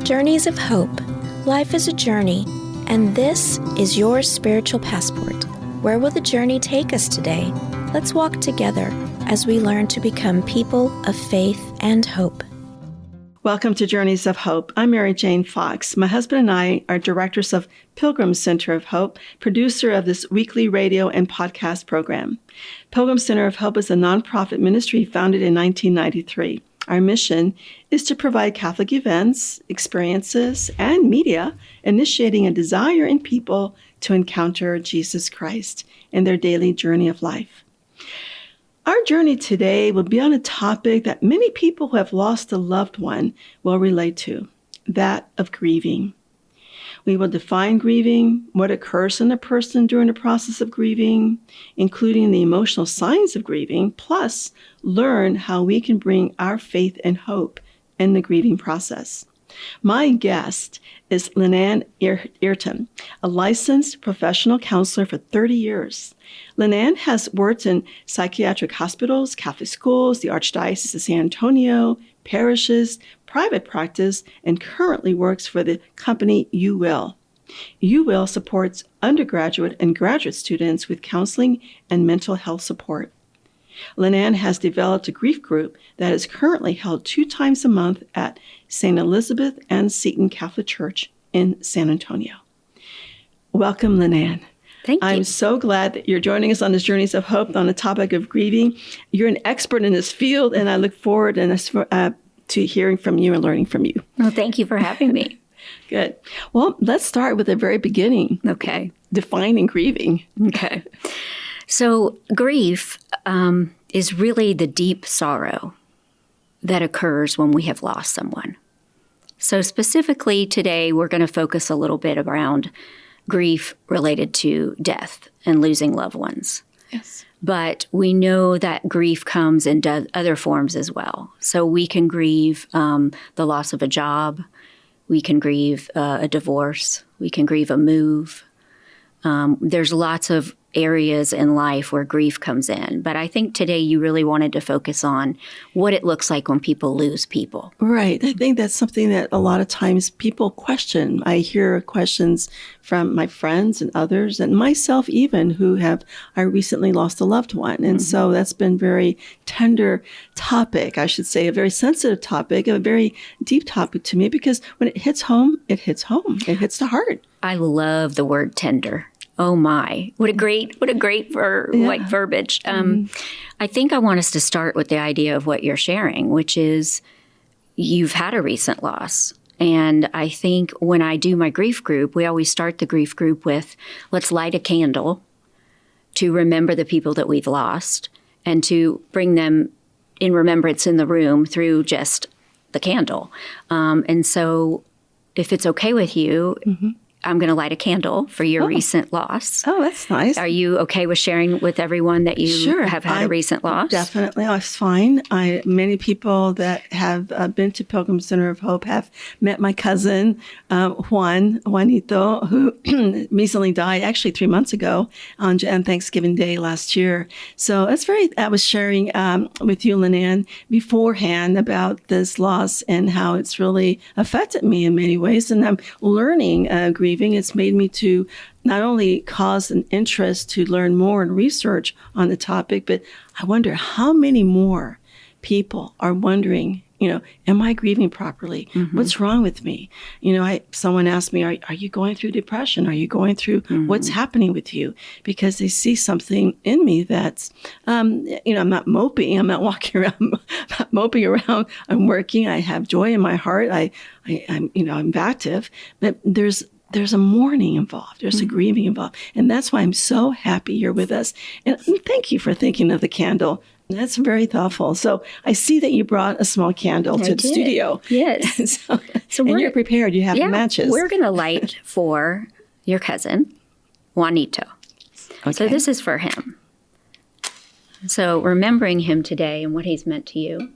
Journeys of Hope. Life is a journey, and this is your spiritual passport. Where will the journey take us today? Let's walk together as we learn to become people of faith and hope. Welcome to Journeys of Hope. I'm Mary Jane Fox. My husband and I are directors of Pilgrim Center of Hope, producer of this weekly radio and podcast program. Pilgrim Center of Hope is a nonprofit ministry founded in 1993. Our mission is to provide Catholic events, experiences, and media, initiating a desire in people to encounter Jesus Christ in their daily journey of life. Our journey today will be on a topic that many people who have lost a loved one will relate to, that of grieving. We will define grieving, what occurs in a person during the process of grieving, including the emotional signs of grieving, plus learn how we can bring our faith and hope in the grieving process. My guest is Lynanne Ayrton, a licensed professional counselor for 30 years. Lynanne has worked in psychiatric hospitals, Catholic schools, the Archdiocese of San Antonio, parishes, private practice, and currently works for the company You Will. You Will supports undergraduate and graduate students with counseling and mental health support. Lynanne has developed a grief group that is currently held 2 times a month at St. Elizabeth and Seton Catholic Church in San Antonio. Welcome, Lynanne. Thank you. I'm so glad that you're joining us on this Journeys of Hope on the topic of grieving. You're an expert in this field, and I look forward to hearing from you and learning from you. Well, thank you for having me. Good. Well, let's start with the very beginning. Okay. Defining grieving. Okay. So grief is really the deep sorrow that occurs when we have lost someone. So specifically today, we're going to focus a little bit around grief related to death and losing loved ones. Yes. But we know that grief comes in other forms as well. So we can grieve the loss of a job. We can grieve a divorce. We can grieve a move. There's lots of areas in life where grief comes in. But I think today you really wanted to focus on what it looks like when people lose people. Right. I think that's something that a lot of times people question. I hear questions from my friends and others and myself even I recently lost a loved one. And so that's been very tender topic, I should say, a very sensitive topic, a very deep topic to me, because when it hits home, it hits home. It hits the heart. I love the word tender. Oh my, what a great verbiage. I think I want us to start with the idea of what you're sharing, which is you've had a recent loss. And I think when I do my grief group, we always start the grief group with, let's light a candle to remember the people that we've lost and to bring them in remembrance in the room through just the candle. And so if it's okay with you, I'm going to light a candle for your recent loss. Oh, that's nice. Are you okay with sharing with everyone that you have had a recent loss? Definitely. It's fine. Many people that have been to Pilgrim Center of Hope have met my cousin, Juanito, who recently died, actually 3 months ago on Thanksgiving Day last year. So I was sharing with you, Lynanne, beforehand about this loss and how it's really affected me in many ways. And I'm learning grieving. It's made me to not only cause an interest to learn more and research on the topic, but I wonder how many more people are wondering, am I grieving properly? What's wrong with me? Someone asked me, are you going through depression? Are you going through what's happening with you? Because they see something in me that's, I'm not moping. I'm not walking around, I'm not moping around. I'm working. I have joy in my heart. I'm active, but there's a mourning involved. There's a grieving involved. And that's why I'm so happy you're with us. And thank you for thinking of the candle. That's very thoughtful. So I see that you brought a small candle to the studio. Yes. So you're prepared. You have matches. We're going to light for your cousin, Juanito. Okay. So this is for him. So remembering him today and what he's meant to you.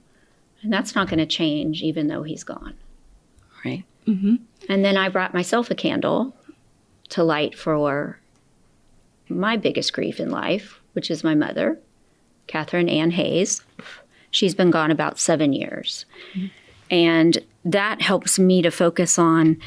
And that's not going to change even though he's gone. Right. And then I brought myself a candle to light for my biggest grief in life, which is my mother, Catherine Ann Hayes. She's been gone about 7 years. And that helps me to focus on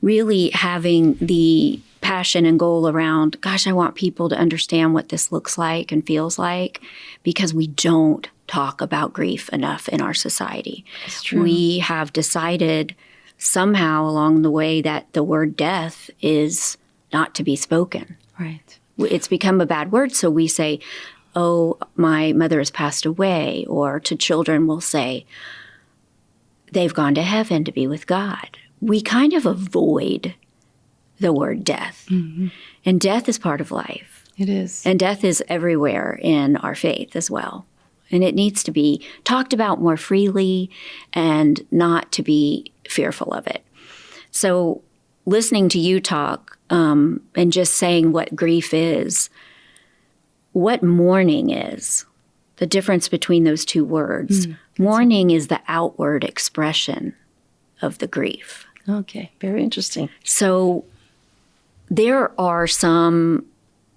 really having the passion and goal around, gosh, I want people to understand what this looks like and feels like, because we don't talk about grief enough in our society. It's true. We have decided somehow along the way that the word death is not to be spoken. Right. It's become a bad word, so we say, oh, my mother has passed away, or to children we'll say, they've gone to heaven to be with God. We kind of avoid the word death. Mm-hmm. And death is part of life. It is. And death is everywhere in our faith as well. And it needs to be talked about more freely and not to be fearful of it. So listening to you talk and just saying what grief is, what mourning is, the difference between those two words. Mourning is the outward expression of the grief. Okay, very interesting. So there are some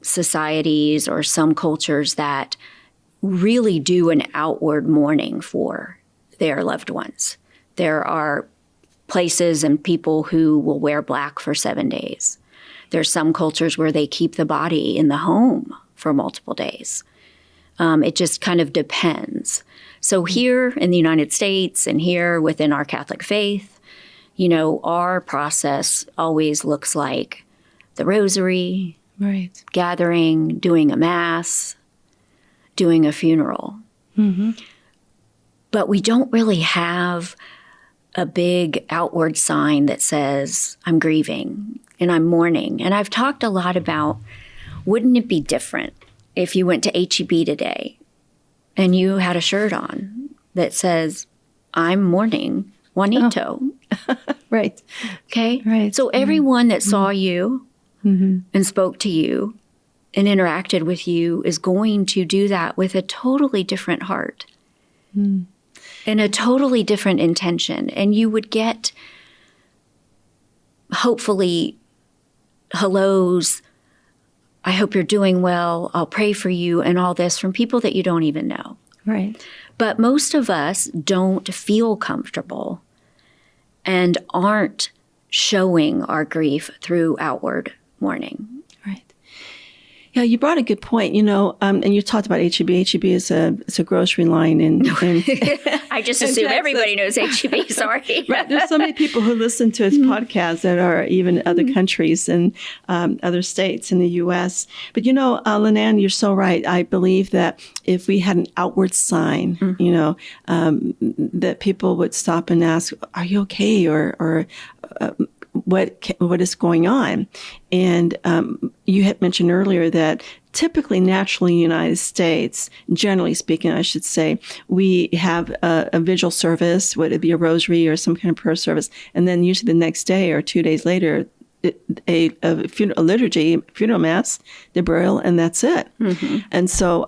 societies or some cultures that really do an outward mourning for their loved ones. There are places and people who will wear black for 7 days. There's some cultures where they keep the body in the home for multiple days. It just kind of depends. So here in the United States and here within our Catholic faith, you know, our process always looks like the rosary, right, gathering, doing a mass, doing a funeral. Mm-hmm. But we don't really have a big outward sign that says, I'm grieving and I'm mourning. And I've talked a lot about, wouldn't it be different if you went to H-E-B today and you had a shirt on that says, I'm mourning Juanito. Oh. Right. Okay? Right. So everyone that saw you and spoke to you and interacted with you is going to do that with a totally different heart and a totally different intention. And you would get, hopefully, hellos, I hope you're doing well, I'll pray for you, and all this from people that you don't even know. Right. But most of us don't feel comfortable and aren't showing our grief through outward mourning. Right. Yeah, you brought a good point, you know, and you talked about H-E-B. H-E-B is a grocery line in I just assume everybody knows H-E-B, sorry. Right. There's so many people who listen to his podcast that are even other countries and other states in the U.S. But, you know, Lenan, you're so right. I believe that if we had an outward sign, you know, that people would stop and ask, are you okay? Or what is going on? And you had mentioned earlier that typically, naturally, in the United States, generally speaking, I should say, we have a vigil service, whether it be a rosary or some kind of prayer service, and then usually the next day or 2 days later, a liturgy, funeral mass, the burial, and that's it. And so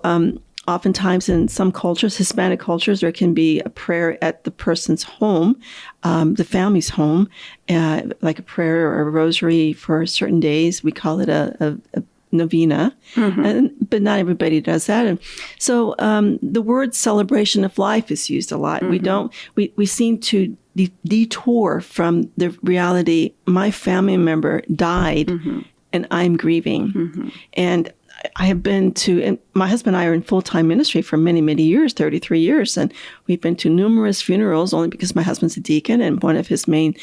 oftentimes in some cultures, Hispanic cultures, there can be a prayer at the person's home, the family's home, like a prayer or a rosary for certain days. We call it a novena, but not everybody does that. And so the word celebration of life is used a lot. We seem to detour from the reality, my family member died and I'm grieving. And I have been to, and my husband and I are in full-time ministry for many, many years, 33 years. And we've been to numerous funerals only because my husband's a deacon. And one of his main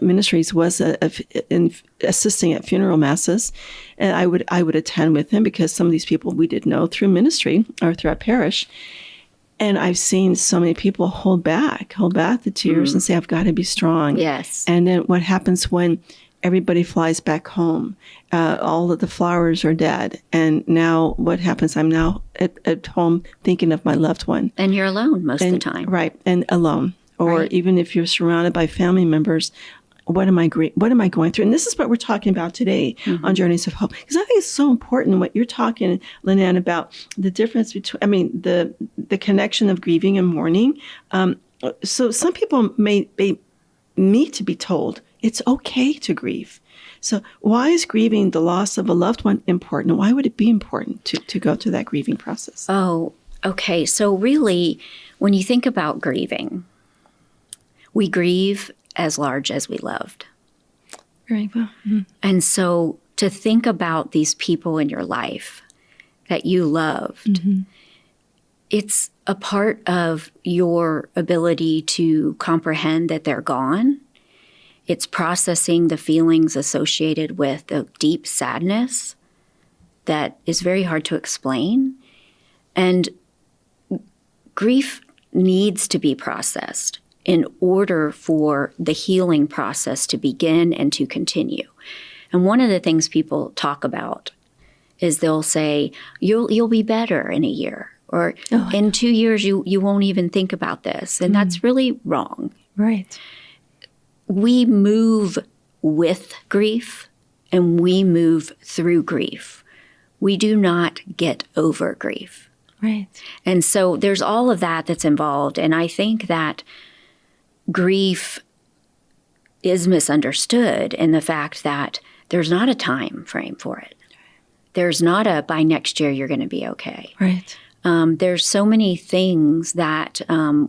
ministries was in assisting at funeral masses. And I would attend with him because some of these people we did know through ministry or through our parish. And I've seen so many people hold back the tears and say, I've got to be strong. Yes. And then what happens when everybody flies back home? All of the flowers are dead. And now what happens? I'm now at home thinking of my loved one. And you're alone most of the time. Right. And alone. Or even if you're surrounded by family members, what am I going through? And this is what we're talking about today on Journeys of Hope. Because I think it's so important what you're talking, Lenan, about the difference between, the connection of grieving and mourning. So some people may need to be told it's okay to grieve. So why is grieving the loss of a loved one important? Why would it be important to go through that grieving process? Oh, okay. So really, when you think about grieving, We grieve as large as we loved. Very well. Mm-hmm. And so to think about these people in your life that you loved, it's a part of your ability to comprehend that they're gone. It's processing the feelings associated with the deep sadness that is very hard to explain. And grief needs to be processed in order for the healing process to begin and to continue. And one of the things people talk about is they'll say, you'll be better in a year, or in 2 years you won't even think about this. And that's really wrong. Right. We move with grief and we move through grief. We do not get over grief. Right. And so there's all of that that's involved. And I think that grief is misunderstood in the fact that there's not a time frame for it. There's not a by next year you're going to be okay. Right. There's so many things that,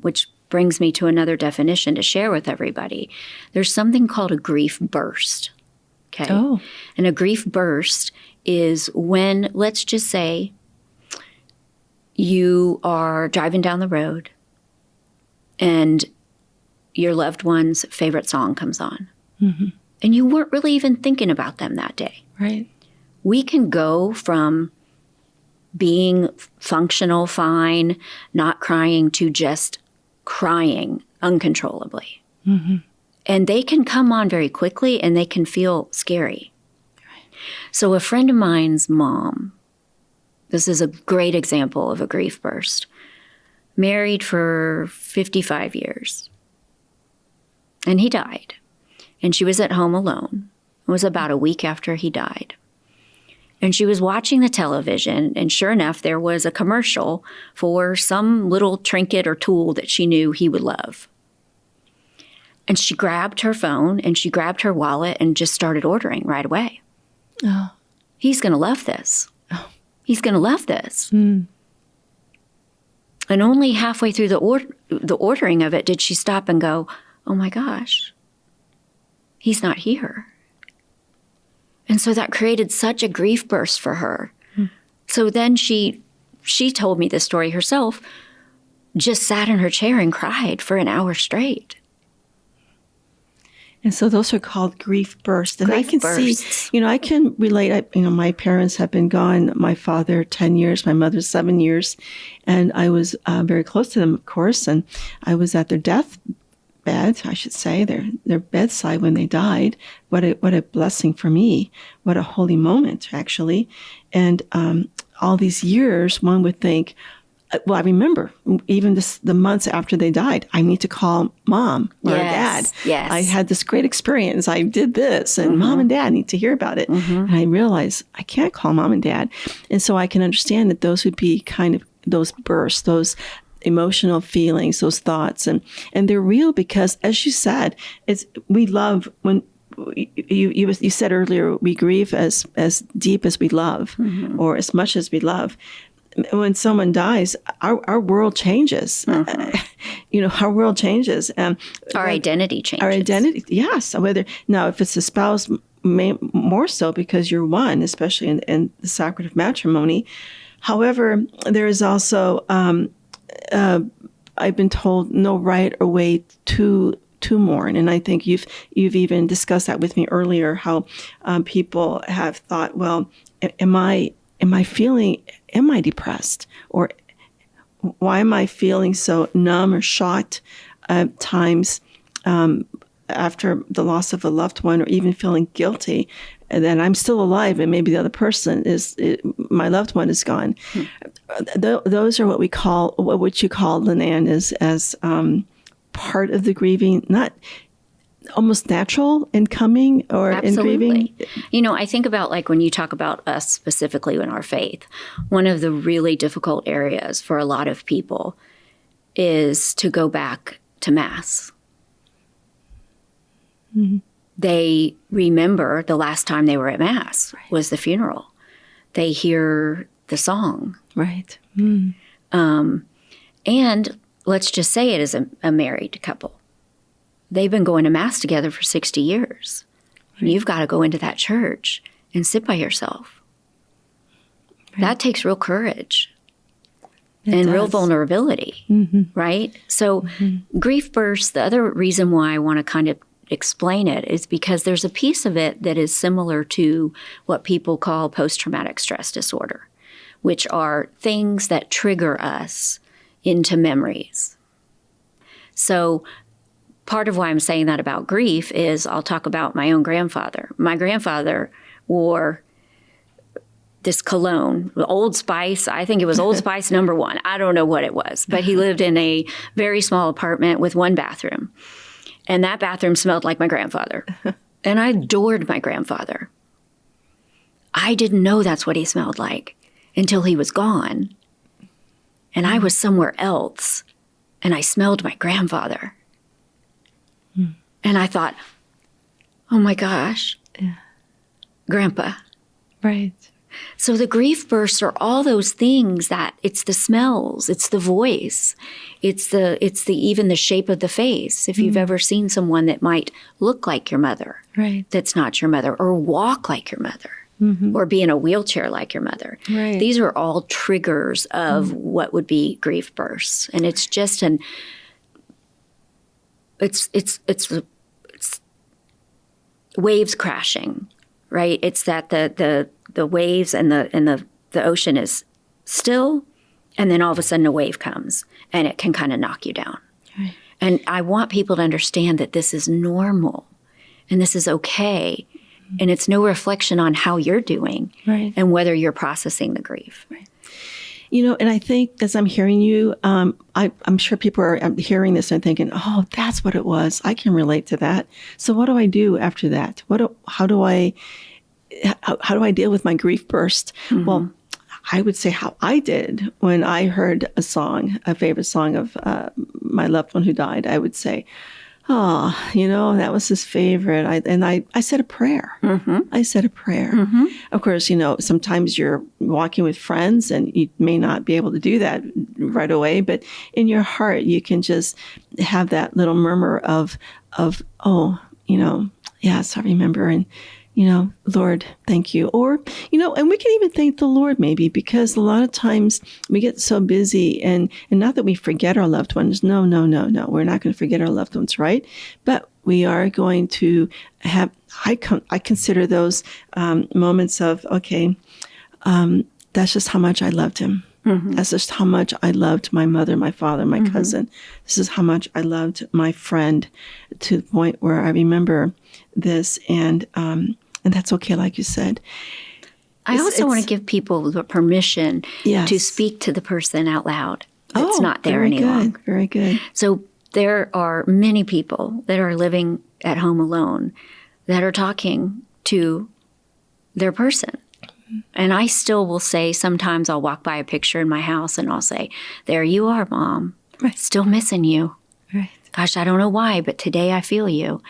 which brings me to another definition to share with everybody. There's something called a grief burst. Okay. Oh. And a grief burst is when, let's just say, you are driving down the road and your loved one's favorite song comes on. And you weren't really even thinking about them that day. Right. We can go from being functional, fine, not crying, to just crying uncontrollably. And they can come on very quickly and they can feel scary. So a friend of mine's mom, this is a great example of a grief burst, married for 55 years. And he died. And she was at home alone. It was about a week after he died. And she was watching the television, and sure enough, there was a commercial for some little trinket or tool that she knew he would love. And she grabbed her phone and she grabbed her wallet and just started ordering right away. Oh. He's going to love this. Oh. He's going to love this. And only halfway through the ordering of it did she stop and go, oh my gosh, he's not here. And so that created such a grief burst for her. So then she told me this story herself, just sat in her chair and cried for an hour straight. And so those are called grief bursts. And Grief I can bursts. see, I can relate. My parents have been gone. My father, 10 years, my mother, 7 years. And I was very close to them, of course. And I was at their deathbed, I should say, their bedside when they died. What a blessing for me. What a holy moment, actually. And all these years, one would think, well, I remember even the months after they died, I need to call mom or dad. Yes. I had this great experience. I did this, and mom and dad need to hear about it. And I realized I can't call mom and dad. And so I can understand that those would be kind of those bursts, those emotional feelings, those thoughts. And they're real because, as you said, we love when you said earlier, we grieve as deep as we love or as much as we love. When someone dies, our world changes. Our world changes. Our identity changes. Our identity, yes. Now, if it's a spouse, more so because you're one, especially in the sacrament of matrimony. However, there is also, I've been told, no right or way to mourn, and I think you've even discussed that with me earlier. How people have thought, well, am I depressed? Or why am I feeling so numb or shocked at times after the loss of a loved one, or even feeling guilty that I'm still alive and maybe the other person my loved one is gone? Those are what you call, Lenan, as part of the grieving, not almost natural in coming or Absolutely. in grieving. I think about, like, when you talk about us specifically in our faith, one of the really difficult areas for a lot of people is to go back to Mass. They remember the last time they were at Mass was the funeral. They hear the song. Right. And let's just say it is a married couple. they've been going to Mass together for 60 years. And you've got to go into that church and sit by yourself. Right. That takes real courage and real vulnerability, right? So grief bursts, the other reason why I want to kind of explain it is because there's a piece of it that is similar to what people call post-traumatic stress disorder, which are things that trigger us into memories. So part of why I'm saying that about grief is I'll talk about my own grandfather. My grandfather wore this cologne, Old Spice. I think it was Old Spice #1. I don't know what it was, but he lived in a very small apartment with one bathroom. And that bathroom smelled like my grandfather. And I adored my grandfather. I didn't know that's what he smelled like until he was gone. And I was somewhere else. And I smelled my grandfather. And I thought, oh my gosh, Grandpa. Right. So the grief bursts are all those things that it's the smells, it's the voice, it's the even the shape of the face. If you've ever seen someone that might look like your mother, right, that's not your mother, or walk like your mother, or be in a wheelchair like your mother. Right. These are all triggers of what would be grief bursts, and it's just it's waves crashing, right? It's that the waves and the ocean is still, and then all of a sudden a wave comes and it can kind of knock you down. Right. And I want people to understand that this is normal and this is okay. And it's no reflection on how you're doing, right, and whether you're processing the grief. Right. You know, and I think as I'm hearing you, I'm sure people are hearing this and thinking, oh, that's what it was. I can relate to that. So what do I do after that? How do I deal with my grief burst? Well, I would say how I did when I heard a favorite song of my loved one who died. I would say, oh, that was his favorite. I said a prayer. I said a prayer. Of course, sometimes you're walking with friends and you may not be able to do that right away, but in your heart, you can just have that little murmur of oh, yes, I remember. And, Lord, thank you. Or, and we can even thank the Lord maybe, because a lot of times we get so busy and not that we forget our loved ones. No. We're not going to forget our loved ones, right? But we are going to have, I consider those moments of, okay, that's just how much I loved him. That's just how much I loved my mother, my father, my cousin. This is how much I loved my friend, to the point where I remember this, and that's okay, like you said. I also want to give people the permission to speak to the person out loud. It's not there any longer. Very good. So there are many people that are living at home alone that are talking to their person. And I still will say, sometimes I'll walk by a picture in my house and I'll say, there you are, Mom. Right. Still missing you. Right. Gosh, I don't know why, but today I feel you.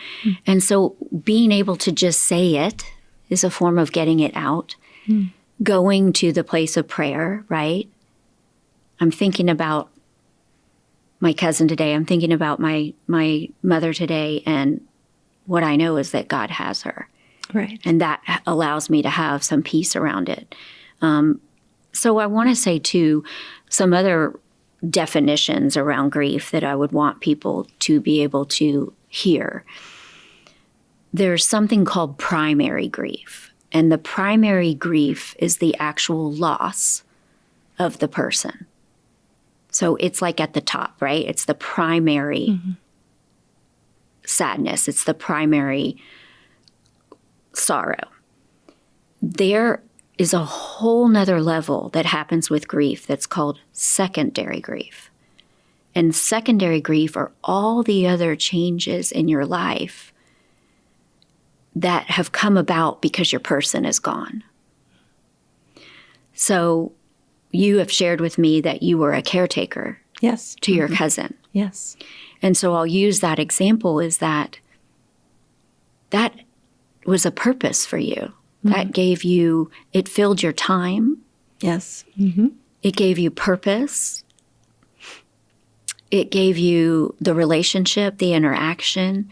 And so being able to just say it is a form of getting it out. Going to the place of prayer, right? I'm thinking about my cousin today. I'm thinking about my mother today. And what I know is that God has her. Right. And that allows me to have some peace around it. So I want to say, too, some other definitions around grief that I would want people to be able to hear. There's something called primary grief. And the primary grief is the actual loss of the person. So it's like at the top, right? It's the primary sadness. It's the primary sorrow. There is a whole nother level that happens with grief that's called secondary grief. And secondary grief are all the other changes in your life that have come about because your person is gone. So you have shared with me that you were a caretaker to your cousin. Yes. And so I'll use that example is that was a purpose for you. That gave you, it filled your time. Yes. It gave you purpose. It gave you the relationship, the interaction.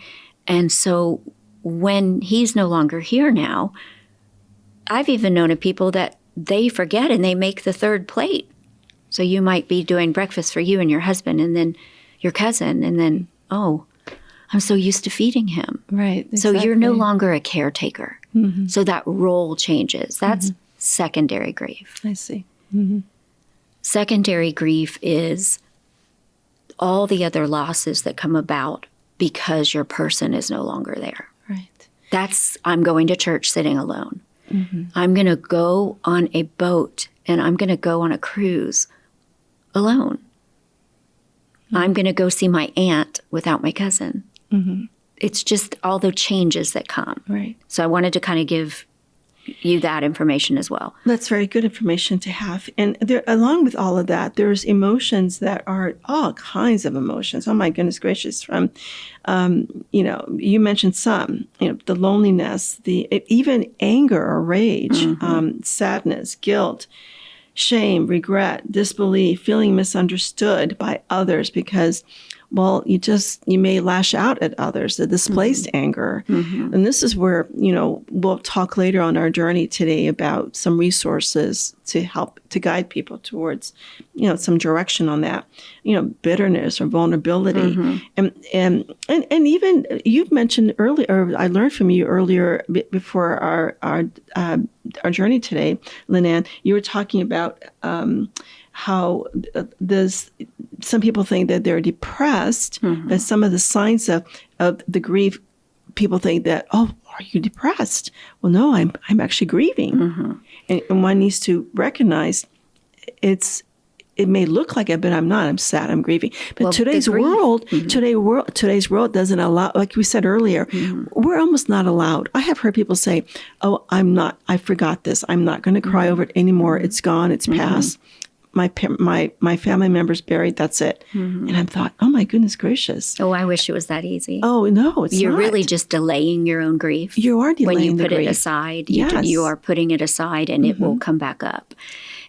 And so when he's no longer here now, I've even known of people that they forget and they make the third plate. So you might be doing breakfast for you and your husband and then your cousin, and then, oh, I'm so used to feeding him. Right. Exactly. So you're no longer a caretaker. So that role changes. That's secondary grief. I see. Secondary grief is all the other losses that come about because your person is no longer there. Right. That's, I'm going to church sitting alone. I'm going to go on a boat and I'm going to go on a cruise alone. I'm going to go see my aunt without my cousin. It's just all the changes that come. Right. So I wanted to kind of give you that information as well. That's very good information to have. And there, along with all of that, there's emotions that are all kinds of emotions. Oh my goodness gracious! From, you mentioned some, the loneliness, even anger or rage, sadness, guilt, shame, regret, disbelief, feeling misunderstood by others because, well, you may lash out at others, the displaced anger. And this is where, we'll talk later on our journey today about some resources to help to guide people towards, some direction on that, bitterness or vulnerability. And even you've mentioned earlier, or I learned from you earlier before our journey today, Lynanne, you were talking about how some people think that they're depressed, but some of the signs of the grief, people think that, oh, are you depressed? Well, no, I'm actually grieving. And one needs to recognize it may look like it, but I'm not. I'm sad. I'm grieving. But today's world doesn't allow, like we said earlier, we're almost not allowed. I have heard people say, oh, I forgot this. I'm not going to cry over it anymore. It's gone. It's past. My family members buried, that's it. And I thought, oh my goodness gracious. Oh, I wish it was that easy. Oh, no, it's You're not. really just delaying your own grief. You are delaying when you the put grief. it aside. Yes. You are putting it aside and it will come back up.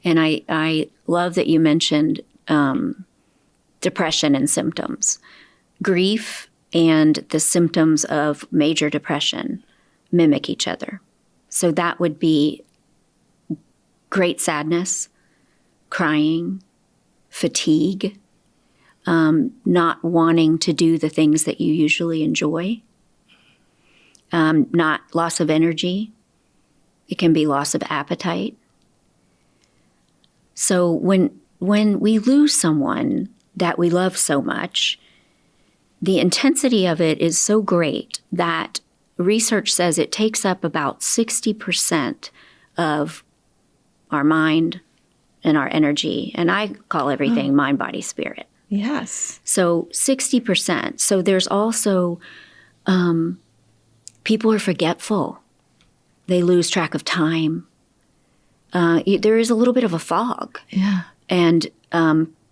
And I love that you mentioned depression and symptoms. Grief and the symptoms of major depression mimic each other. So that would be great sadness, crying, fatigue, not wanting to do the things that you usually enjoy, not loss of energy. It can be loss of appetite. So when we lose someone that we love so much, the intensity of it is so great that research says it takes up about 60% of our mind and our energy. And I call everything mind, body, spirit. Yes. So 60%. So there's also, people are forgetful. They lose track of time. There is a little bit of a fog. Yeah. And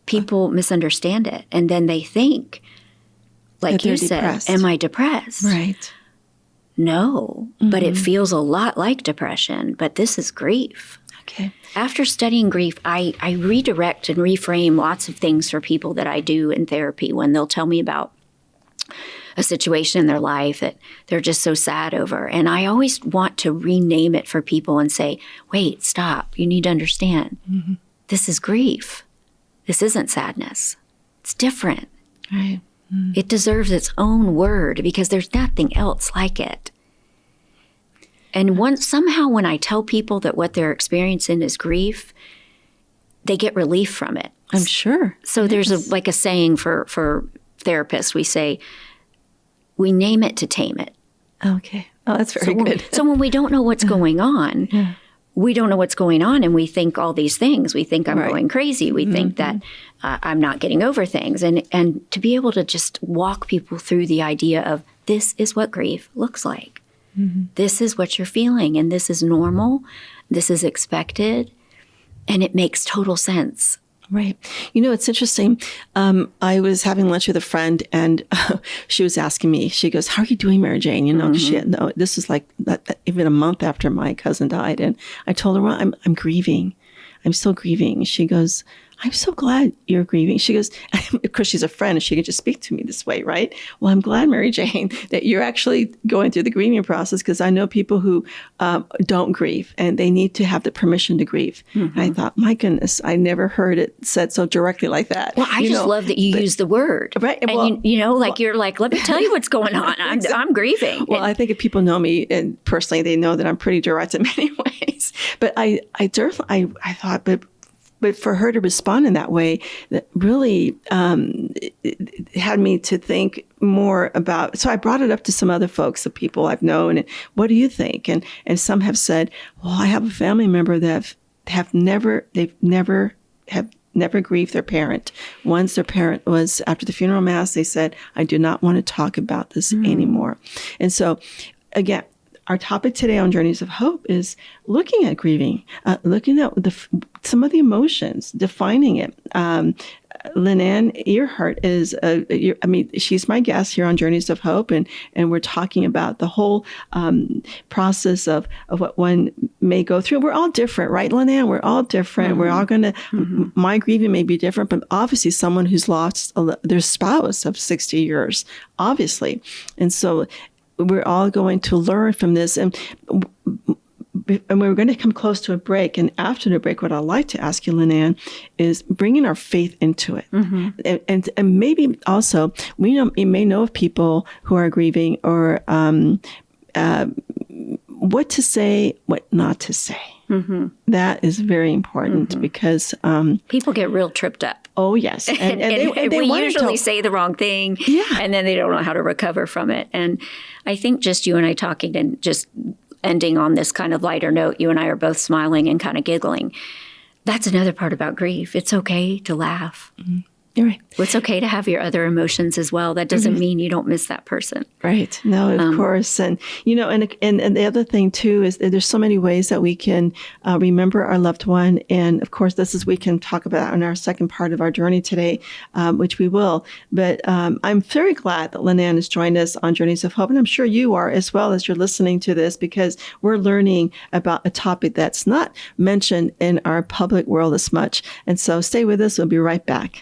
people misunderstand it. And then they think, like you said, depressed. am I depressed? Right. No, but it feels a lot like depression. But this is grief. Okay. After studying grief, I redirect and reframe lots of things for people that I do in therapy when they'll tell me about a situation in their life that they're just so sad over. And I always want to rename it for people and say, wait, stop. You need to understand. This is grief. This isn't sadness. It's different. Right. It deserves its own word because there's nothing else like it. And somehow when I tell people that what they're experiencing is grief, they get relief from it. I'm sure. So there's a saying for therapists. We say, we name it to tame it. Okay. Oh, that's very good. So when we don't know what's going on, we don't know what's going on and we think all these things. We think I'm going crazy. We think that I'm not getting over things. And to be able to just walk people through the idea of this is what grief looks like. This is what you're feeling, and this is normal. This is expected, and it makes total sense. Right. It's interesting. I was having lunch with a friend, and she was asking me, she goes, how are you doing, Mary Jane? 'Cause this is like even a month after my cousin died. And I told her, well, I'm grieving. I'm still grieving. She goes, I'm so glad you're grieving. She goes, of course, she's a friend and she can just speak to me this way, right? Well, I'm glad, Mary Jane, that you're actually going through the grieving process, because I know people who don't grieve and they need to have the permission to grieve. And I thought, my goodness, I never heard it said so directly like that. Well, I just love that you use the word. Right. And well, you're like, let me tell you what's going on. I'm grieving. Well, I think if people know me and personally, they know that I'm pretty direct in many ways. But I thought, but for her to respond in that way, that really it had me to think more about. So I brought it up to some other folks, the people I've known, and what do you think? And some have said, well, I have a family member that have never grieved their parent. Once their parent was, after the funeral mass, they said, I do not want to talk about this anymore. And so, again, our topic today on Journeys of Hope is looking at grieving, looking at some of the emotions, defining it. Lynanne Earhart is, she's my guest here on Journeys of Hope, and we're talking about the whole process of what one may go through. We're all different, right, Lynanne? We're all different. We're all going to, my grieving may be different, but obviously someone who's lost their spouse of 60 years, obviously. And so we're all going to learn from this. And we're going to come close to a break. And after the break, what I'd like to ask you, Lynanne, is bringing our faith into it. And maybe also, you may know of people who are grieving, or what to say, what not to say. That is very important, because people get real tripped up. Oh, yes. And they we usually say the wrong thing, and then they don't know how to recover from it. And I think just you and I talking and just ending on this kind of lighter note, you and I are both smiling and kind of giggling. That's another part about grief. It's okay to laugh. You're right. It's okay to have your other emotions as well. That doesn't mean you don't miss that person. Right. No, of course. And, and the other thing too is that there's so many ways that we can remember our loved one. And of course, we can talk about in our second part of our journey today, which we will. But I'm very glad that Lynanne has joined us on Journeys of Hope. And I'm sure you are as well, as you're listening to this, because we're learning about a topic that's not mentioned in our public world as much. And so stay with us. We'll be right back.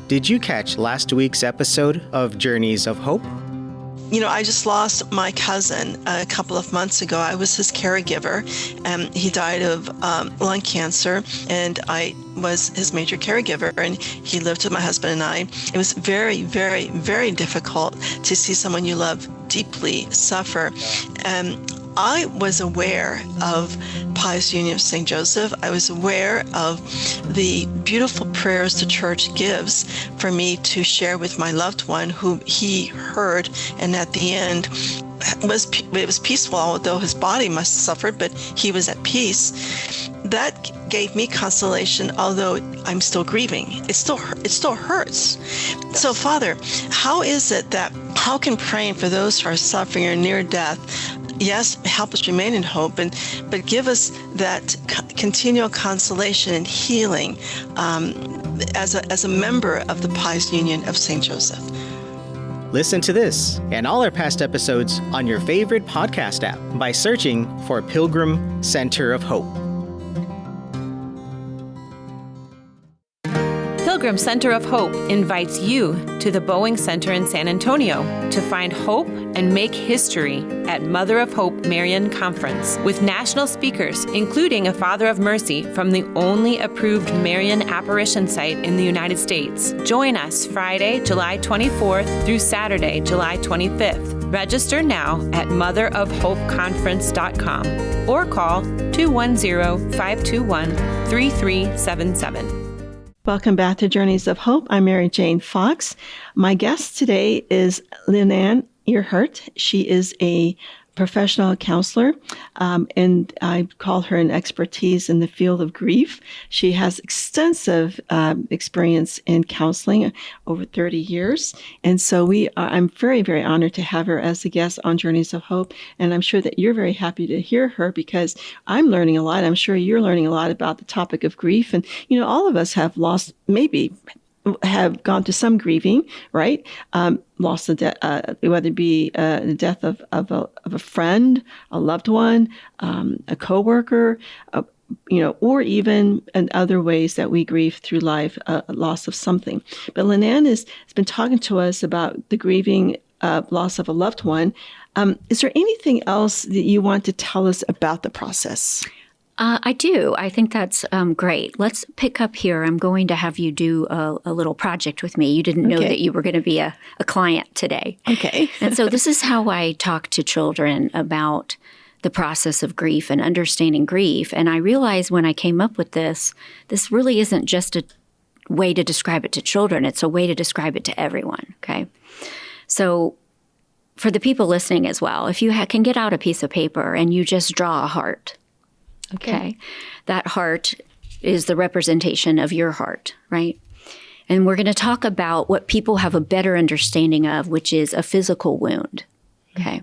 Did you catch last week's episode of Journeys of Hope? I just lost my cousin a couple of months ago. I was his caregiver. He died of lung cancer, and I was his major caregiver, and he lived with my husband and I. It was very, very, very difficult to see someone you love deeply suffer. I was aware of Pious Union of St. Joseph. I was aware of the beautiful prayers the church gives for me to share with my loved one, whom he heard, and at the end it was peaceful, although his body must have suffered, but he was at peace. That gave me consolation, although I'm still grieving. It still hurts. So, Father, how can praying for those who are suffering or near death, yes, help us remain in hope, but give us that continual consolation and healing as a member of the Pious Union of St. Joseph? Listen to this and all our past episodes on your favorite podcast app by searching for Pilgrim Center of Hope. Pilgrim Center of Hope invites you to the Boeing Center in San Antonio to find hope and make history at Mother of Hope Marian Conference with national speakers, including a Father of Mercy from the only approved Marian apparition site in the United States. Join us Friday, July 24th through Saturday, July 25th. Register now at motherofhopeconference.com or call 210-521-3377. Welcome back to Journeys of Hope. I'm Mary Jane Fox. My guest today is Lynanne Earhart. She is a professional counselor, and I call her an expertise in the field of grief. She has extensive experience in counseling, over 30 years. And so I'm very, very honored to have her as a guest on Journeys of Hope. And I'm sure that you're very happy to hear her, because I'm learning a lot. I'm sure you're learning a lot about the topic of grief. And, all of us have lost, maybe have gone to some grieving, right? Lost whether it be the death of a friend, a loved one, a coworker, or even in other ways that we grieve through life, loss of something. But Lynanne has been talking to us about the grieving loss of a loved one. Is there anything else that you want to tell us about the process? I do. I think that's great. Let's pick up here. I'm going to have you do a little project with me. You didn't know that you were going to be a client today. Okay. And so this is how I talk to children about the process of grief and understanding grief. And I realized when I came up with this really isn't just a way to describe it to children. It's a way to describe it to everyone, okay? So for the people listening as well, if you can get out a piece of paper and you just draw a heart, okay? That heart is the representation of your heart, right? And we're going to talk about what people have a better understanding of, which is a physical wound, okay?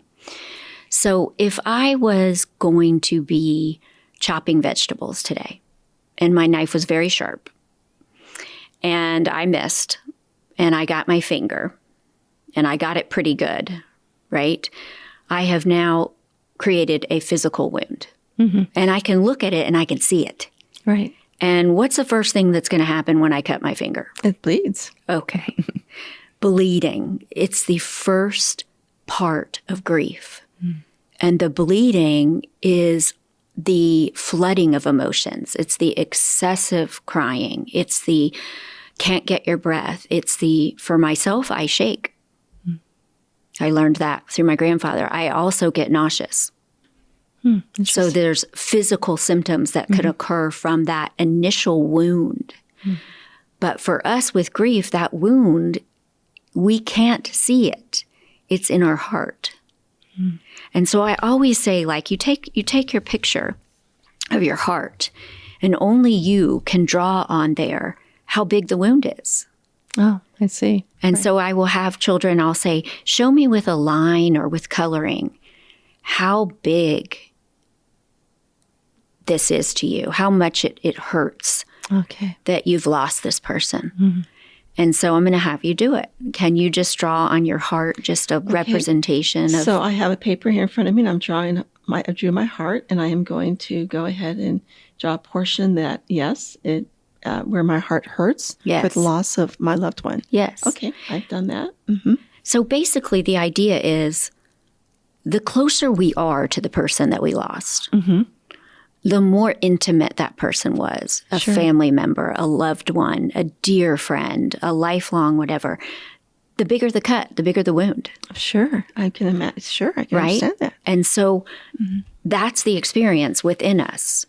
So if I was going to be chopping vegetables today and my knife was very sharp and I missed and I got my finger and I got it pretty good, right? I have now created a physical wound. Mm-hmm. And I can look at it and I can see it. Right. And what's the first thing that's going to happen when I cut my finger? It bleeds. Okay. Bleeding. It's the first part of grief. Mm. And the bleeding is the flooding of emotions. It's the excessive crying. It's the can't get your breath. It's the, for myself, I shake. Mm. I learned that through my grandfather. I also get nauseous. So there's physical symptoms that could occur from that initial wound. Mm. But for us with grief, that wound, we can't see it. It's in our heart. Mm. And so I always say, like, you take your picture of your heart, and only you can draw on there how big the wound is. Oh, I see. And so I will have children, I'll say, show me with a line or with coloring how big this is to you, how much it hurts that you've lost this person. Mm-hmm. And so I'm going to have you do it. Can you just draw on your heart just a representation of... So I have a paper here in front of me, and I drew my heart, and I am going to go ahead and draw a portion that, where my heart hurts for the loss of my loved one. Yes. Okay, I've done that. Mm-hmm. So basically the idea is the closer we are to the person that we lost, the more intimate that person was, a family member, a loved one, a dear friend, a lifelong whatever, the bigger the cut, the bigger the wound. Sure, I can imagine. Sure, I can understand that. And so that's the experience within us.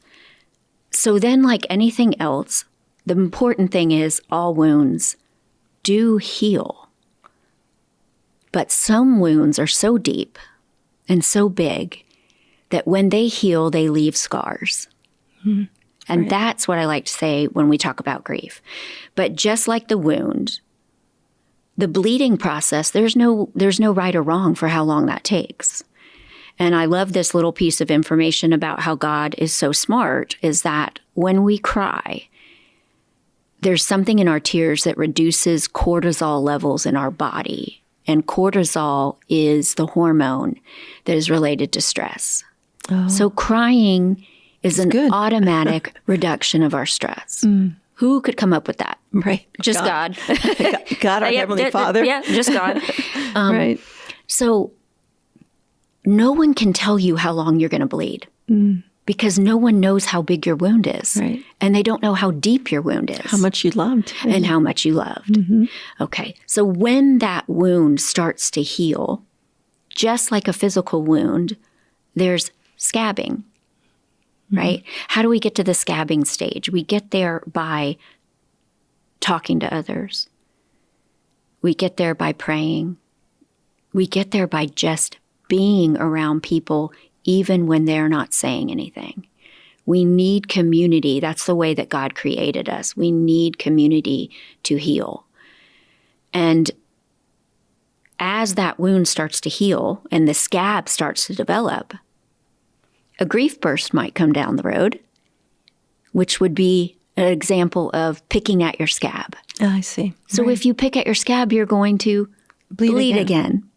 So then, like anything else, the important thing is all wounds do heal. But some wounds are so deep and so big that when they heal, they leave scars. Mm-hmm. And that's what I like to say when we talk about grief. But just like the wound, the bleeding process, there's no right or wrong for how long that takes. And I love this little piece of information about how God is so smart, is that when we cry, there's something in our tears that reduces cortisol levels in our body. And cortisol is the hormone that is related to stress. Oh. So crying is an automatic reduction of our stress. Mm. Who could come up with that? Right. Just God. God, our Heavenly Father. Yeah, just God. Right. So no one can tell you how long you're going to bleed because no one knows how big your wound is. Right. And they don't know how deep your wound is. How much you loved. And how much you loved. Mm-hmm. Okay. So when that wound starts to heal, just like a physical wound, there's scabbing, right? How do we get to the scabbing stage? We get there by talking to others. We get there by praying. We get there by just being around people even when they're not saying anything. We need community. That's the way that God created us. We need community to heal. And as that wound starts to heal and the scab starts to develop, a grief burst might come down the road, which would be an example of picking at your scab. Oh, I see. So if you pick at your scab, you're going to bleed again.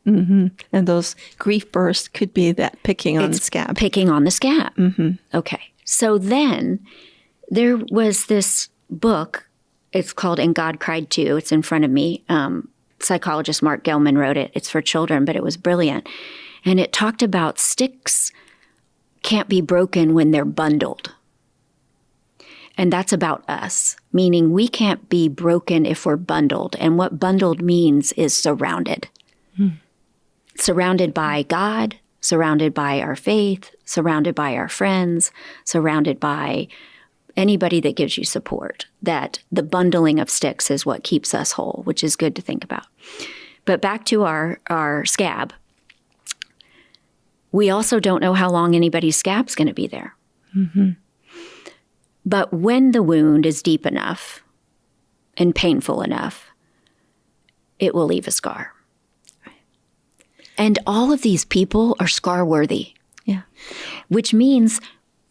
Mm-hmm. And those grief bursts could be that picking on the scab. Picking on the scab. Mm-hmm. Okay. So then there was this book. It's called And God Cried Too. It's in front of me. Psychologist Mark Gellman wrote it. It's for children, but it was brilliant. And it talked about sticks can't be broken when they're bundled. And that's about us, meaning we can't be broken if we're bundled. And what bundled means is surrounded. Surrounded by God, surrounded by our faith, surrounded by our friends, surrounded by anybody that gives you support. That the bundling of sticks is what keeps us whole, which is good to think about. But back to our scab. We also don't know how long anybody's scab's going to be there. But when the wound is deep enough and painful enough, it will leave a scar. And all of these people are scar-worthy. Yeah. Which means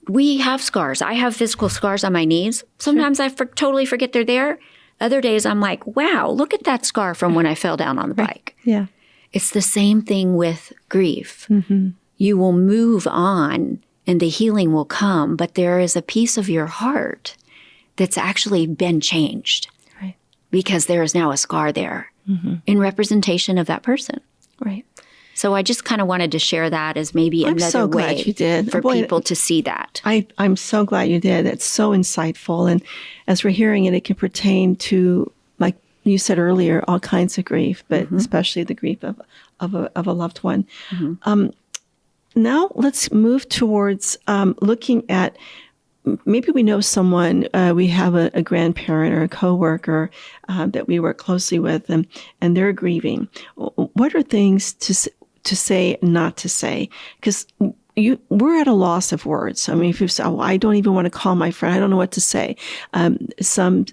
we have scars. I have physical scars on my knees. Sometimes I totally forget they're there. Other days I'm like, wow, look at that scar from when I fell down on the bike. Yeah. It's the same thing with grief. You will move on and the healing will come, but there is a piece of your heart that's actually been changed. Right. Because there is now a scar there in representation of that person. Right. So I just kind of wanted to share that as maybe I'm another so way glad you did. for Boy, people to see that. I'm so glad you did. It's so insightful. And as we're hearing it, it can pertain to, like you said earlier, all kinds of grief, but especially the grief of a loved one. Now let's move towards looking at, maybe we know someone, we have a grandparent or a coworker that we work closely with, and they're grieving. What are things to say, not to say? Because we're at a loss of words. I mean, if you say, oh, I don't even want to call my friend, I don't know what to say. Some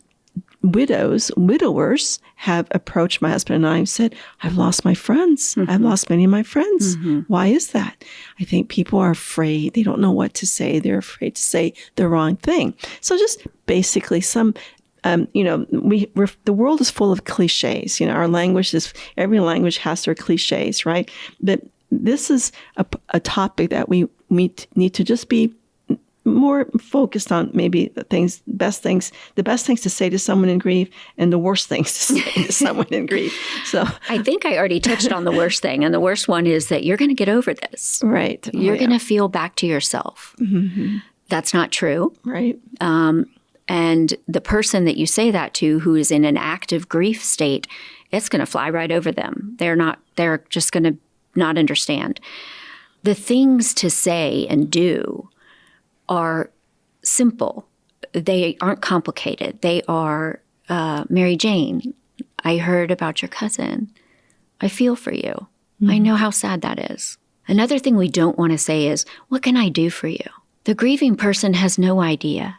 widowers have approached my husband and I and said, I've lost my friends. I've lost many of my friends. Why is that? I think people are afraid. They don't know what to say. They're afraid to say the wrong thing. So just basically some, the world is full of cliches. Our language every language has their cliches, right? But this is a topic that we need to just be more focused on, maybe the best things to say to someone in grief and the worst things to say to someone in grief. So I think I already touched on the worst thing. And the worst one is that you're going to get over this. Right. You're going to feel back to yourself. That's not true. Right. And the person that you say that to, who is in an active grief state, it's going to fly right over them. They're just going to not understand. The things to say and do are simple. They aren't complicated. They are, Mary Jane, I heard about your cousin. I feel for you. I know how sad that is. Another thing we don't want to say is, what can I do for you? The grieving person has no idea.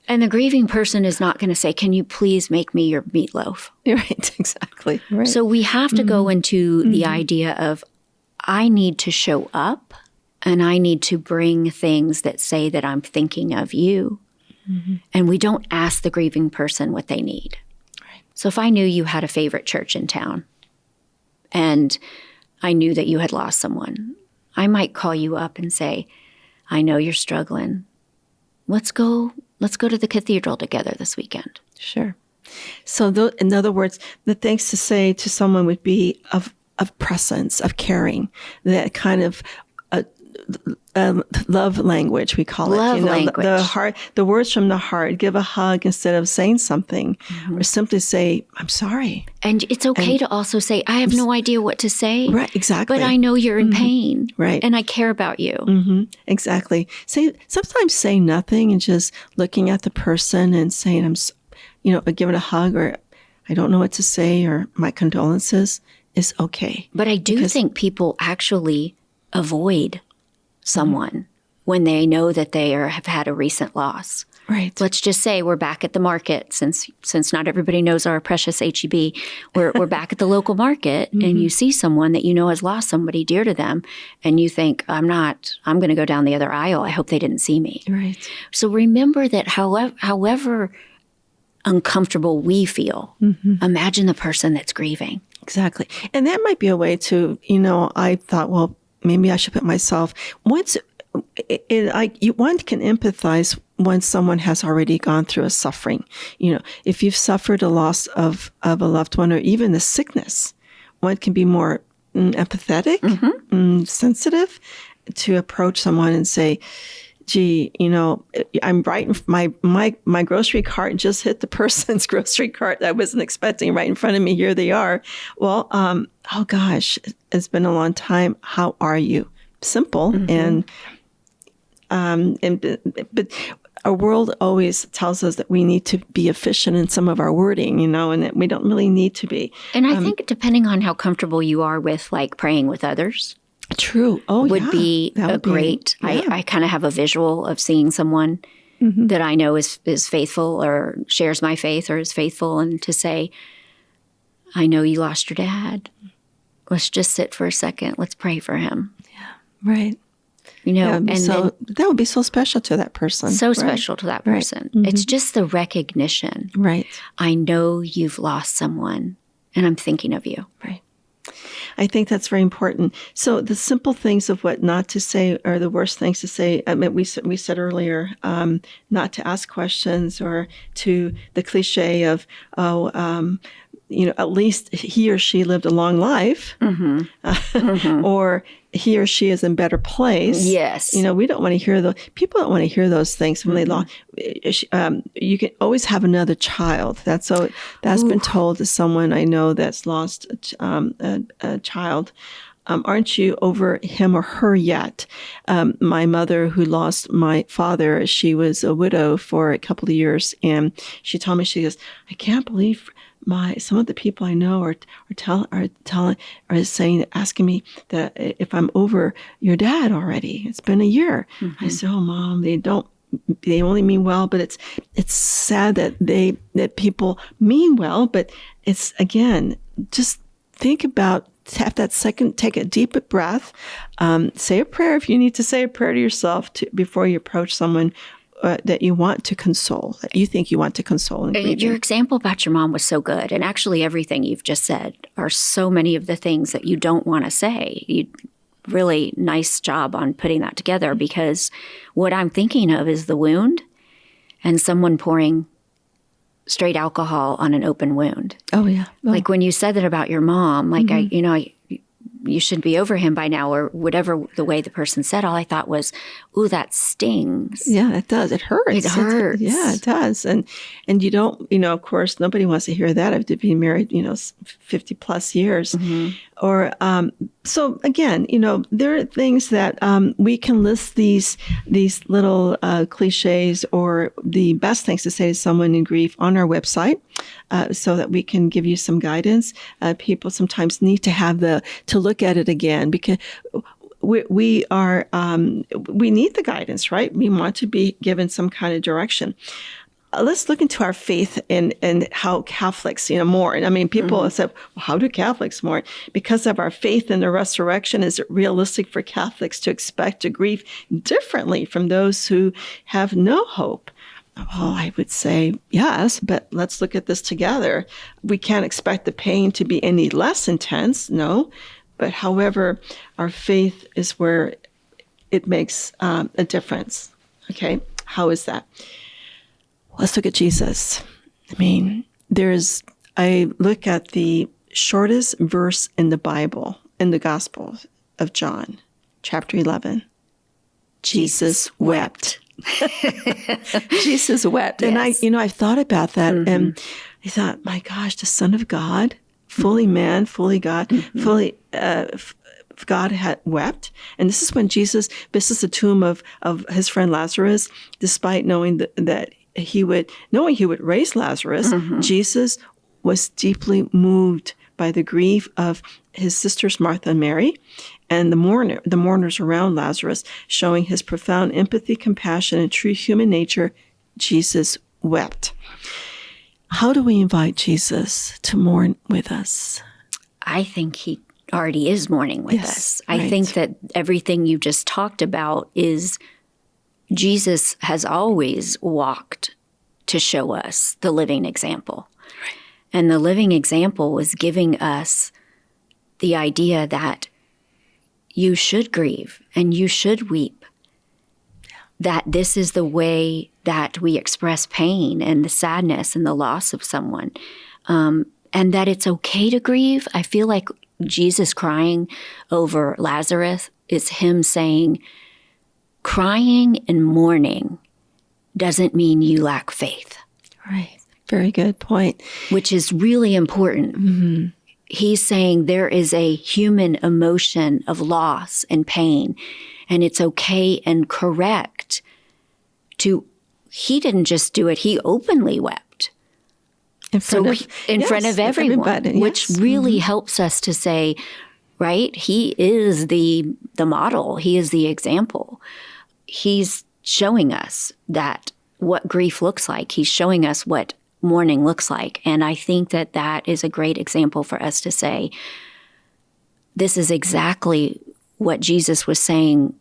And the grieving person is not going to say, can you please make me your meatloaf? Right, exactly. Right. So we have to go into the idea of, I need to show up. And I need to bring things that say that I'm thinking of you. And we don't ask the grieving person what they need. Right. So if I knew you had a favorite church in town and I knew that you had lost someone, I might call you up and say, I know you're struggling. Let's go to the cathedral together this weekend. Sure. So in other words, the things to say to someone would be of presence, of caring, that kind of love language, we call it. Love language. The heart, the words from the heart. Give a hug instead of saying something, or simply say, "I'm sorry." And it's okay to also say, "I have no idea what to say." Right, exactly. But I know you're in pain, right? And I care about you. Exactly. Sometimes say nothing and just looking at the person and saying, giving a hug, or I don't know what to say, or my condolences is okay. But I do think people actually avoid someone when they know that they have had a recent loss. Right. Let's just say we're back at the market, since not everybody knows our precious HEB. We're back at the local market, and you see someone that you know has lost somebody dear to them, and you think, I'm going to go down the other aisle. I hope they didn't see me. Right. So remember that however uncomfortable we feel, imagine the person that's grieving. Exactly. And that might be a way to, I thought, well, maybe I should put myself, one can empathize when someone has already gone through a suffering. If you've suffered a loss of a loved one or even a sickness, one can be more empathetic, sensitive to approach someone and say, gee, I'm right. My grocery cart just hit the person's grocery cart that I wasn't expecting right in front of me. Here they are. Well, oh gosh, it's been a long time. How are you? Simple. But our world always tells us that we need to be efficient in some of our wording, and that we don't really need to be. And I think depending on how comfortable you are with like praying with others. True. Oh, would be a great. I kind of have a visual of seeing someone that I know is faithful or shares my faith or is faithful, and to say, I know you lost your dad. Let's just sit for a second. Let's pray for him. Yeah. Right. That would be so special to that person. So special to that person. Right. It's just the recognition. Right. I know you've lost someone, and I'm thinking of you. Right. I think that's very important. So the simple things of what not to say are the worst things to say. I mean, we said earlier, not to ask questions, or to the cliche of, at least he or she lived a long life, or he or she is in a better place. Yes. We don't want to hear people don't want to hear those things when they lost. You can always have another child. That's been told to someone I know that's lost a child. Aren't you over him or her yet? My mother, who lost my father, she was a widow for a couple of years, and she told me, she goes, I can't believe some of the people I know are asking me that if I'm over your dad already. It's been a year. I said, oh, Mom, they only mean well, but it's sad that people mean well, but it's, again, just think about, have that second, take a deep breath, say a prayer if you need to say a prayer to yourself before you approach someone that you want to console, that you think you want to console. Your example about your mom was so good. And actually everything you've just said are so many of the things that you don't want to say. You really nice job on putting that together, because what I'm thinking of is the wound and someone pouring straight alcohol on an open wound. Oh, yeah. Oh. Like when you said that about your mom, like you should be over him by now, or whatever the way the person said, all I thought was, ooh, that stings. Yeah, it does. It hurts. It hurts. Yeah, it does. And you don't, of course, nobody wants to hear that after being married, 50 plus years. Or, so again, there are things that we can list these little cliches or the best things to say to someone in grief on our website, so that we can give you some guidance. People sometimes need to have to look at it again, because we need the guidance, right? We want to be given some kind of direction. Let's look into our faith and how Catholics, mourn. I mean, people have said, well, how do Catholics mourn? Because of our faith in the resurrection, is it realistic for Catholics to expect to grieve differently from those who have no hope? Well, I would say yes, but let's look at this together. We can't expect the pain to be any less intense, no. But however, our faith is where it makes a difference. Okay, how is that? Let's look at Jesus. I mean, I look at the shortest verse in the Bible, in the Gospel of John, chapter 11. Jesus wept. Jesus wept. Yes. And I've thought about that, and I thought, my gosh, the Son of God, fully man, fully God, fully God had wept. And this is when Jesus visits the tomb of his friend Lazarus, despite knowing that he would raise Lazarus. Jesus was deeply moved by the grief of his sisters Martha and Mary, and the mourners around Lazarus, showing his profound empathy, compassion, and true human nature. Jesus wept. How do we invite Jesus to mourn with us? I think he already is mourning with us. I think that everything you just talked about is Jesus has always walked to show us the living example. Right. And the living example was giving us the idea that you should grieve and you should weep that this is the way that we express pain and the sadness and the loss of someone, and that it's okay to grieve. I feel like Jesus crying over Lazarus is him saying, crying and mourning doesn't mean you lack faith. Right. Very good point. Which is really important. Mm-hmm. He's saying there is a human emotion of loss and pain, and it's okay and correct to, he didn't just do it, he openly wept. In front of everyone, everybody, which really helps us to say, right, he is the model, he is the example. He's showing us that what grief looks like. He's showing us what mourning looks like. And I think that that is a great example for us to say, this is exactly what Jesus was saying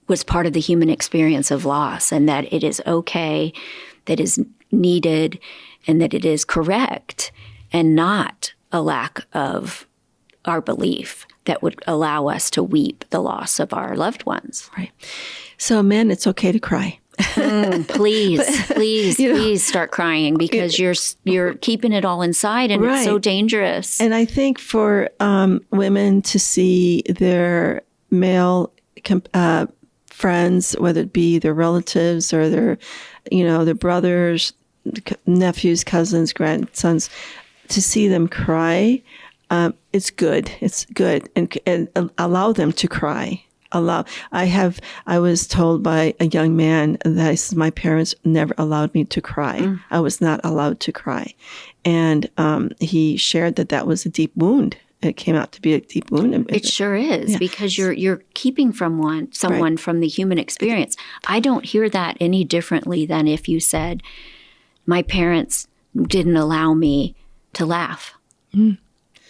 was part of the human experience of loss, and that it is okay, that is needed, and that it is correct, and not a lack of our belief that would allow us to weep the loss of our loved ones. Right. So, men, it's okay to cry. Please start crying, because you're keeping it all inside, and it's so dangerous. And I think for women to see their male friends, whether it be their relatives or their brothers, nephews, cousins, grandsons, to see them cry, it's good. It's good, and allow them to cry. I was told by a young man that my parents never allowed me to cry. I was not allowed to cry. And he shared that was a deep wound. It came out to be a deep wound. It sure is, because you're keeping someone from the human experience. I don't hear that any differently than if you said, my parents didn't allow me to laugh.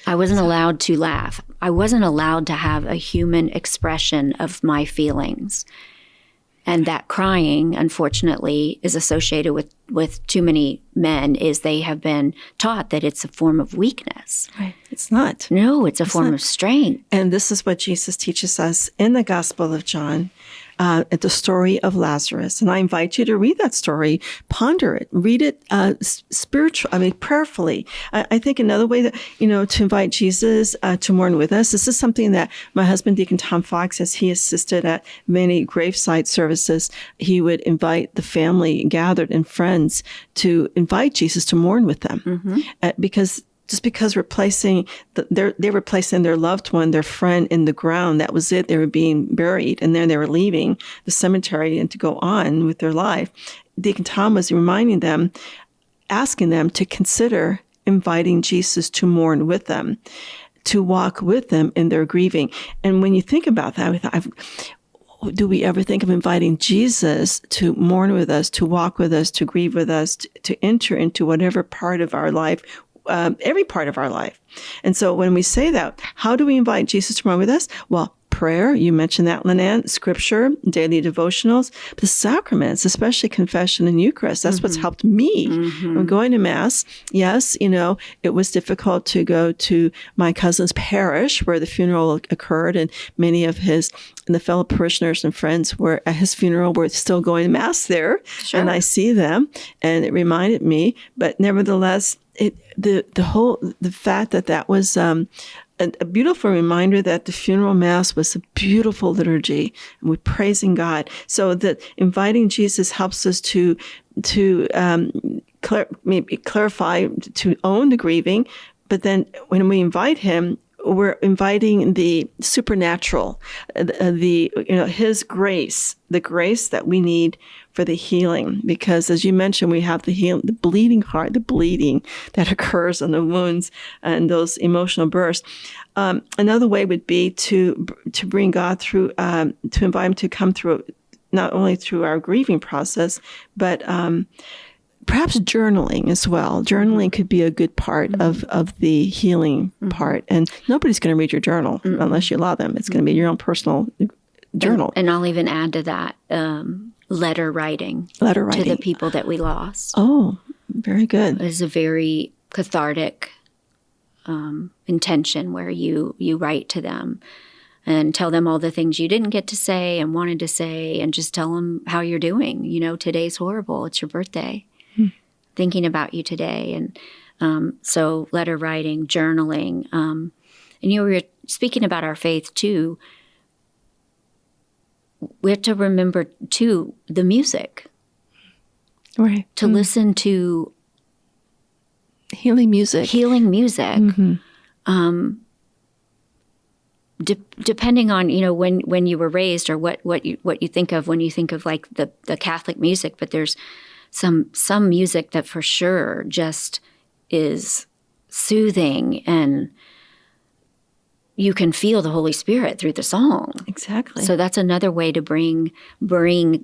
I wasn't allowed to laugh. I wasn't allowed to have a human expression of my feelings. And that crying, unfortunately, is associated with too many men, is they have been taught that it's a form of weakness. Right. It's not. No, it's a form of strength. And this is what Jesus teaches us in the Gospel of John, at the story of Lazarus. And I invite you to read that story, ponder it, read it prayerfully. I think another way that, to invite Jesus to mourn with us, this is something that my husband, Deacon Tom Fox, as he assisted at many graveside services, he would invite the family gathered and friends to invite Jesus to mourn with them. Because they were placing their loved one, their friend, in the ground. That was it. They were being buried, and then they were leaving the cemetery and to go on with their life. Deacon Tom was reminding them, asking them to consider inviting Jesus to mourn with them, to walk with them in their grieving. And when you think about that, we thought, do we ever think of inviting Jesus to mourn with us, to walk with us, to grieve with us, to enter into whatever part of our life, every part of our life? And so when we say that, how do we invite Jesus to mourn with us? Well, prayer, you mentioned that, Lynanne, scripture, daily devotionals, the sacraments, especially confession and Eucharist. That's what's helped me. I'm going to Mass. Yes, it was difficult to go to my cousin's parish where the funeral occurred, and many of the fellow parishioners and friends were at his funeral were still going to Mass there. Sure. And I see them, and it reminded me, but nevertheless, the fact that was a beautiful reminder that the funeral Mass was a beautiful liturgy, and we're praising God. So that inviting Jesus helps us to clarify, to own the grieving. But then when we invite him, we're inviting the supernatural, his grace, the grace that we need for the healing. Because as you mentioned, we have the bleeding heart, the bleeding that occurs on the wounds and those emotional bursts. Another way would be to bring God through, to invite him to come through, not only through our grieving process, but perhaps journaling as well. Journaling could be a good part of the healing part. And nobody's going to read your journal unless you allow them. It's going to be your own personal journal. And I'll even add to that, letter writing to the people that we lost. Oh, very good. It is a very cathartic intention where you write to them and tell them all the things you didn't get to say and wanted to say, and just tell them how you're doing. Today's horrible. It's your birthday. Thinking about you today. And so letter writing, journaling. And we were speaking about our faith too. We have to remember too the music. Right. To listen to healing music. Depending on when you were raised, or what you think of when you think of like the Catholic music, but there's some music that for sure just is soothing, and you can feel the Holy Spirit through the song. Exactly. So that's another way to bring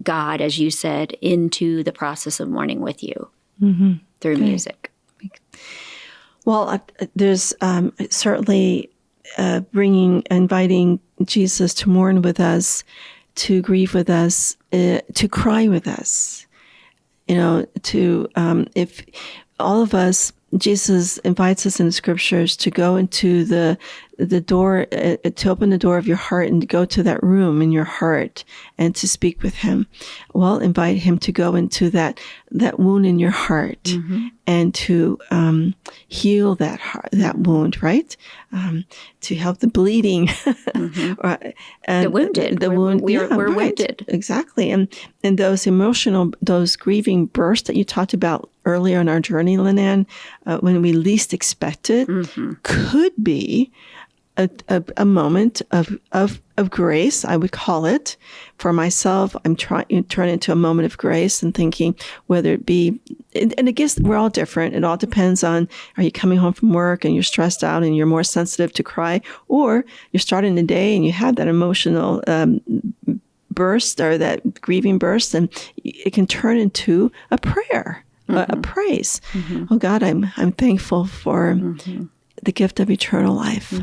God, as you said, into the process of mourning with you through music. Well, there's certainly inviting Jesus to mourn with us, to grieve with us, to cry with us. If all of us, Jesus invites us in the scriptures to go into the door, to open the door of your heart and to go to that room in your heart and to speak with him. Well, invite him to go into that wound in your heart and to heal that wound, right? To help the bleeding. The wounded. We're wounded. Exactly. And those grieving bursts that you talked about earlier in our journey, Lynanne, when we least expect it, could be a moment of grace, I would call it. For myself, I'm trying to turn into a moment of grace and thinking whether it be, and I guess we're all different. It all depends on, are you coming home from work and you're stressed out and you're more sensitive to cry, or you're starting the day and you have that emotional burst or that grieving burst, and it can turn into a prayer, a praise. Oh God, I'm thankful for the gift of eternal life.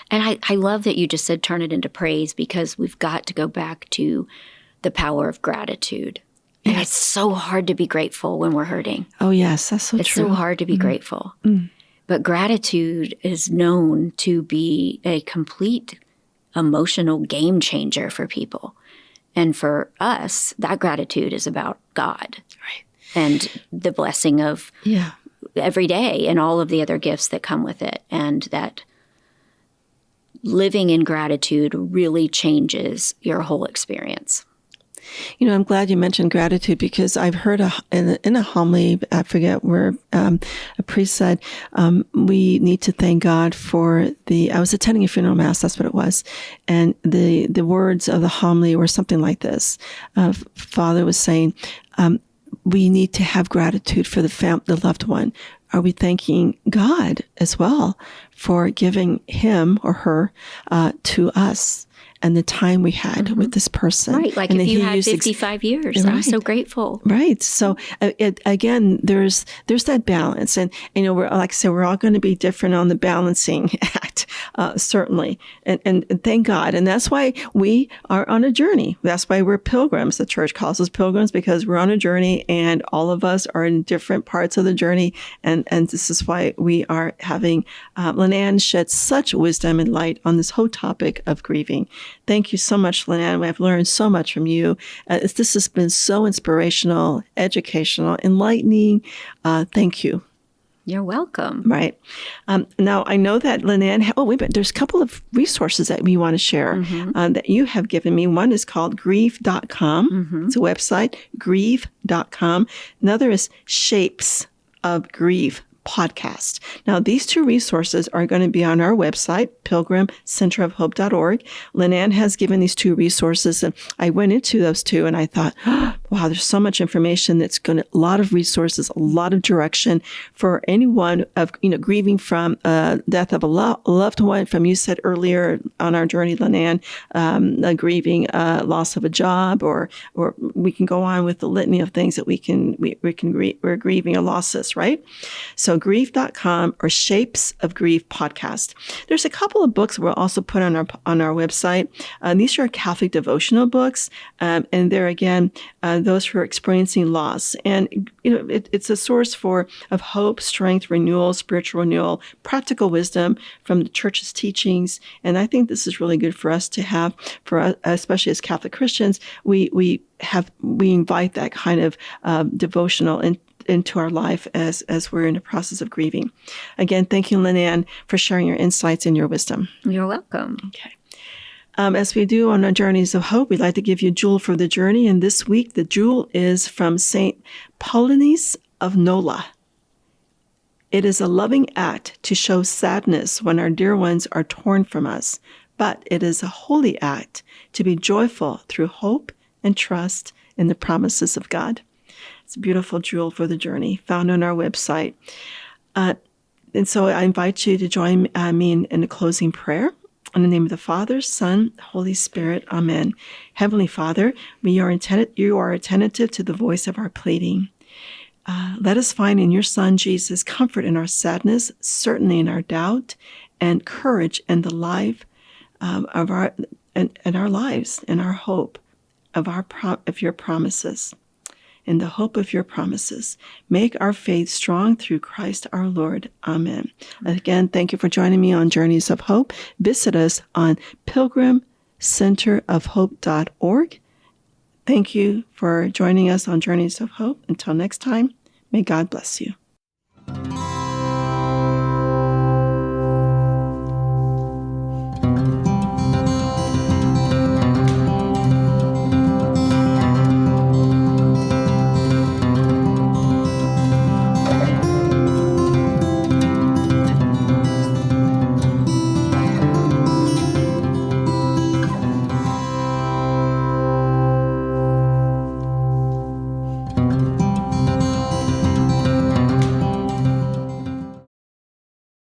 And I love that you just said turn it into praise, because we've got to go back to the power of gratitude. And it's so hard to be grateful when we're hurting. Oh, yes, that's so true. It's so hard to be grateful. But gratitude is known to be a complete emotional game changer for people. And for us, that gratitude is about God. Right. And the blessing of every day and all of the other gifts that come with it. And that living in gratitude really changes your whole experience. I'm glad you mentioned gratitude, because I've heard in a homily, I forget where, a priest said, we need to thank God for I was attending a funeral mass, that's what it was. And the words of the homily were something like this. Father was saying, we need to have gratitude for the loved one. Are we thanking God as well for giving him or her to us and the time we had with this person? Right, like and if you had 55 years, right. I'm so grateful. Right. So again, there's that balance, and we're, like I said, we're all going to be different on the balancing act, certainly, and thank God, and that's why we are on a journey. That's why we're pilgrims. The church calls us pilgrims because we're on a journey, and all of us are in different parts of the journey, and this is why we are having Lynanne shed such wisdom and light on this whole topic of grieving. Thank you so much, Lynanne. I've learned so much from you. This has been so inspirational, educational, enlightening. Thank you. You're welcome. Right. Now, I know that Lynanne, there's a couple of resources that we want to share that you have given me. One is called Grieve.com. It's a website, Grieve.com. Another is Shapes of Grief podcast. Now, these two resources are going to be on our website, pilgrimcenterofhope.org. Lynanne has given these two resources, and I went into those two and I thought, wow, there's so much information that's a lot of resources, a lot of direction for anyone of, grieving from death of a loved one, from, you said earlier on our journey, Lynanne, grieving loss of a job, or we can go on with the litany of things that we're grieving or losses, right? So Grieve.com or Shapes of Grief podcast. There's a couple of books we'll also put on our website. These are Catholic devotional books, and they're again those who are experiencing loss. And, it's a source of hope, strength, renewal, spiritual renewal, practical wisdom from the church's teachings. And I think this is really good for us to have, for us, especially as Catholic Christians. We invite that kind of devotional into our life as we're in the process of grieving. Again, thank you, Lynn-Ann, for sharing your insights and your wisdom. You're welcome. Okay. As we do on our Journeys of Hope, we'd like to give you a jewel for the journey. And this week, the jewel is from St. Paulinus of Nola. It is a loving act to show sadness when our dear ones are torn from us, but it is a holy act to be joyful through hope and trust in the promises of God. It's a beautiful jewel for the journey found on our website. And so I invite you to join me in the closing prayer. In the name of the Father, Son, Holy Spirit, Amen. Heavenly Father, you are attentive to the voice of our pleading. Let us find in your Son, Jesus, comfort in our sadness, certainty in our doubt, and courage in the life of our lives, and our hope of your promises. In the hope of your promises, make our faith strong through Christ our Lord. Amen. Again, thank you for joining me on Journeys of Hope. Visit us on pilgrimcenterofhope.org. Thank you for joining us on Journeys of Hope. Until next time, may God bless you.